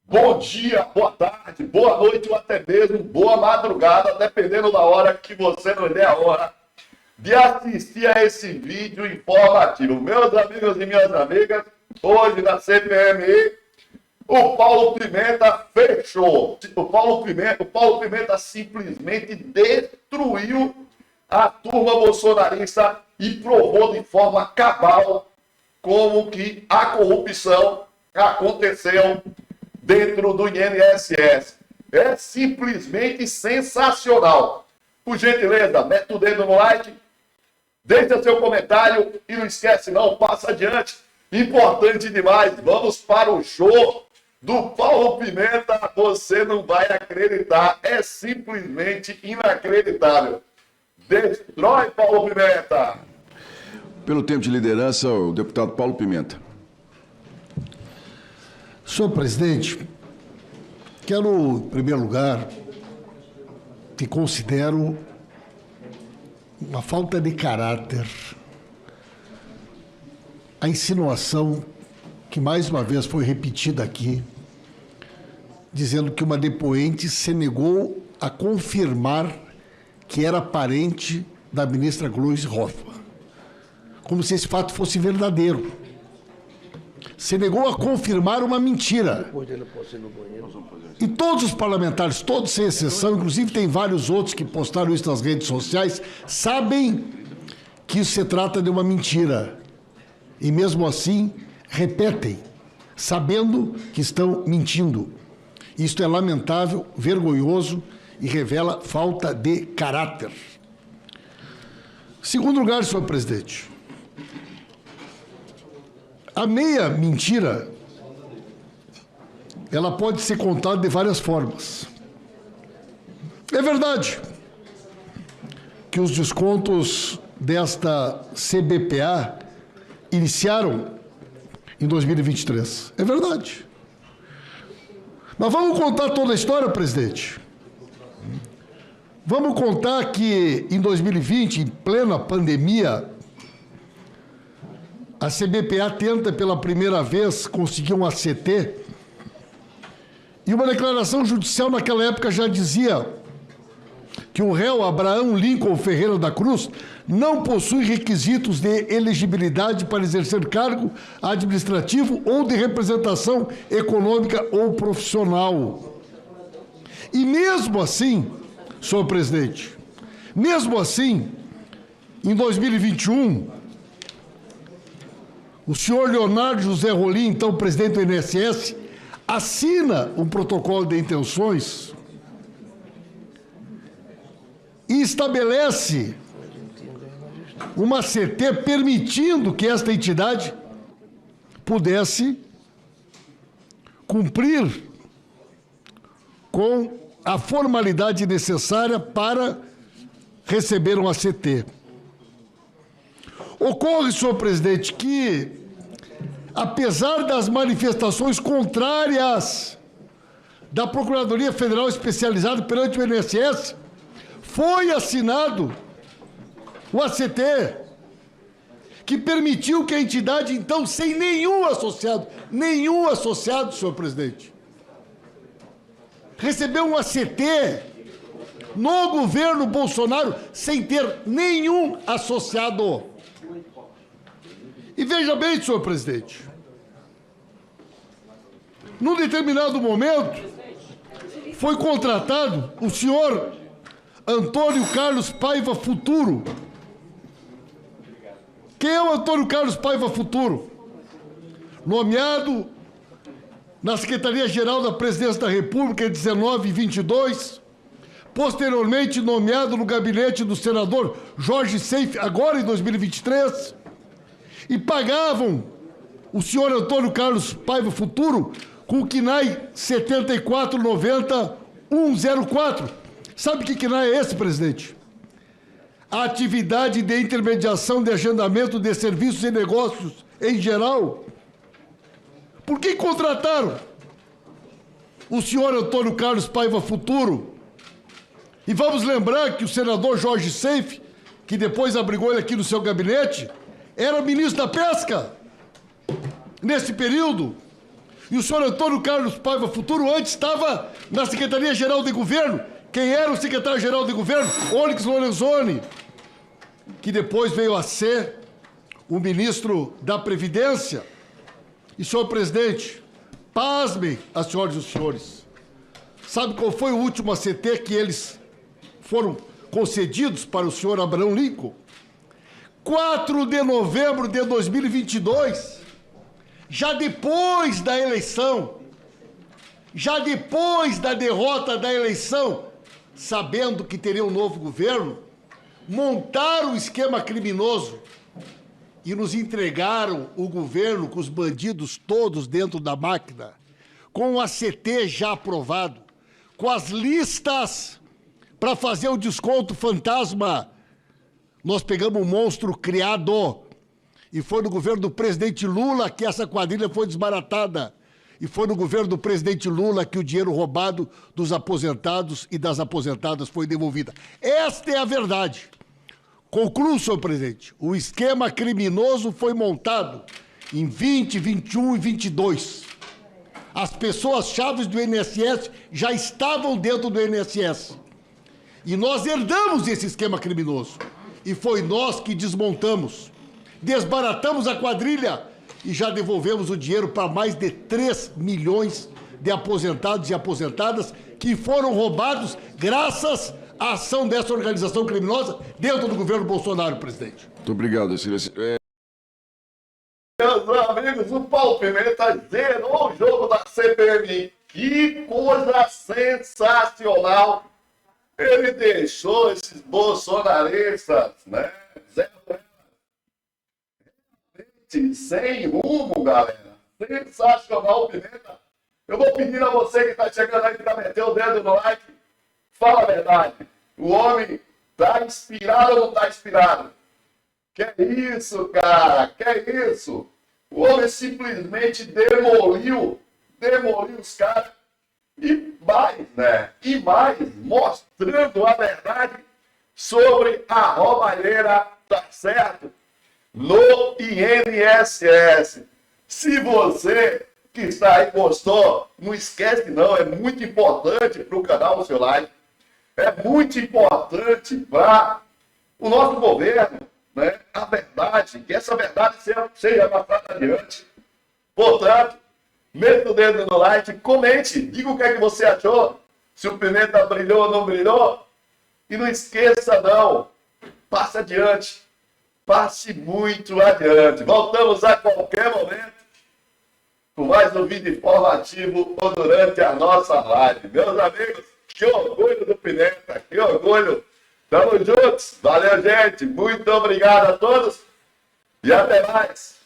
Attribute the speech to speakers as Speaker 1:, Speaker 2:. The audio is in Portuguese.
Speaker 1: Bom dia, boa tarde, boa noite ou até mesmo boa madrugada, dependendo da hora que você nos dê a hora de assistir a esse vídeo informativo. Meus amigos e minhas amigas, hoje na CPMI, o Paulo Pimenta fechou. O Paulo Pimenta simplesmente destruiu a turma bolsonarista e provou de forma cabal como que a corrupção aconteceu dentro do INSS. É simplesmente sensacional. Por gentileza, mete o dedo no like, deixa seu comentário e não esquece não, passa adiante. Importante demais, vamos para o show do Paulo Pimenta. Você não vai acreditar, é simplesmente inacreditável. Destrói Paulo Pimenta.
Speaker 2: Pelo tempo de liderança, o deputado Paulo Pimenta.
Speaker 3: Senhor presidente, quero, em primeiro lugar, que considero uma falta de caráter a insinuação que mais uma vez foi repetida aqui, dizendo que uma depoente se negou a confirmar que era parente da ministra Gleisi Hoffmann, como se esse fato fosse verdadeiro. Se negou a confirmar uma mentira. E todos os parlamentares, todos sem exceção, inclusive tem vários outros que postaram isso nas redes sociais, sabem que isso se trata de uma mentira. E mesmo assim, repetem, sabendo que estão mentindo. Isto é lamentável, vergonhoso e revela falta de caráter. Segundo lugar, senhor presidente, a meia mentira, ela pode ser contada de várias formas. É verdade que os descontos desta CBPA iniciaram em 2023. É verdade. Mas vamos contar toda a história, presidente. Vamos contar que em 2020, em plena pandemia, a CBPA tenta pela primeira vez conseguir um ACT e uma declaração judicial naquela época já dizia que o réu Abraão Lincoln Ferreira da Cruz não possui requisitos de elegibilidade para exercer cargo administrativo ou de representação econômica ou profissional. E mesmo assim, senhor presidente, mesmo assim, em 2021, o senhor Leonardo José Rolim, então presidente do INSS, assina um protocolo de intenções e estabelece uma CT permitindo que esta entidade pudesse cumprir com a formalidade necessária para receber um ACT. Ocorre, senhor presidente, que, apesar das manifestações contrárias da Procuradoria Federal Especializada perante o INSS, foi assinado o ACT, que permitiu que a entidade, então, sem nenhum associado, senhor presidente, recebeu um ACT no governo Bolsonaro sem ter nenhum associado. E veja bem, senhor presidente, num determinado momento, foi contratado o senhor Antônio Carlos Paiva Futuro. Quem é o Antônio Carlos Paiva Futuro? Nomeado na Secretaria-Geral da Presidência da República em 19 e 22, posteriormente nomeado no gabinete do senador Jorge Seif, agora em 2023, e pagavam o senhor Antônio Carlos Paiva Futuro com o CNAE 7490-104. Sabe que CNAE é esse, presidente? A atividade de intermediação de agendamento de serviços e negócios em geral. Por que contrataram o senhor Antônio Carlos Paiva Futuro? E vamos lembrar que o senador Jorge Seif, que depois abrigou ele aqui no seu gabinete, era ministro da Pesca nesse período. E o senhor Antônio Carlos Paiva Futuro antes estava na Secretaria-Geral de Governo. Quem era o secretário-geral de governo? Onyx Lorenzoni, que depois veio a ser o ministro da Previdência. E, senhor presidente, pasmem as senhoras e os senhores. Sabe qual foi o último ACT que eles foram concedidos para o senhor Abraham Lincoln? 4 de novembro de 2022, já depois da eleição, já depois da derrota da eleição, sabendo que teria um novo governo, montaram o esquema criminoso e nos entregaram o governo com os bandidos todos dentro da máquina, com o ACT já aprovado, com as listas para fazer o desconto fantasma. Nós pegamos um monstro criado e foi no governo do presidente Lula que essa quadrilha foi desbaratada. E foi no governo do presidente Lula que o dinheiro roubado dos aposentados e das aposentadas foi devolvido. Esta é a verdade. Concluo, senhor presidente. O esquema criminoso foi montado em 20, 21 e 22. As pessoas-chave do INSS já estavam dentro do INSS. E nós herdamos esse esquema criminoso. E foi nós que desmontamos. Desbaratamos a quadrilha e já devolvemos o dinheiro para mais de 3 milhões de aposentados e aposentadas que foram roubados graças à ação dessa organização criminosa dentro do governo Bolsonaro, presidente.
Speaker 2: Muito obrigado, excelência.
Speaker 1: Meus amigos, o Paulo Pimenta zerou o jogo da CPMI. Que coisa sensacional! Ele deixou esses bolsonaristas, né? Sem rumo, galera. Sensacional, Pimenta. Eu vou pedir a você que está chegando aí para meter o dedo no like. Fala a verdade. O homem tá inspirado ou não tá inspirado? Que isso, cara? Que isso? O homem simplesmente demoliu os caras. E mais, né? E mais, mostrando a verdade sobre a roubalheira, tá certo? No INSS. Se você que está aí gostou, não esquece não, é muito importante para o canal o seu like, é muito importante para o nosso governo, né? A verdade, que essa verdade seja passada adiante. Portanto, meta o dedo no like, comente, diga o que é que você achou, se o Pimenta brilhou ou não brilhou, e não esqueça não, passe adiante. Passe muito adiante. Voltamos a qualquer momento com mais um vídeo informativo ou durante a nossa live. Meus amigos, que orgulho do Pimenta, que orgulho. Tamo juntos. Valeu, gente. Muito obrigado a todos e até mais.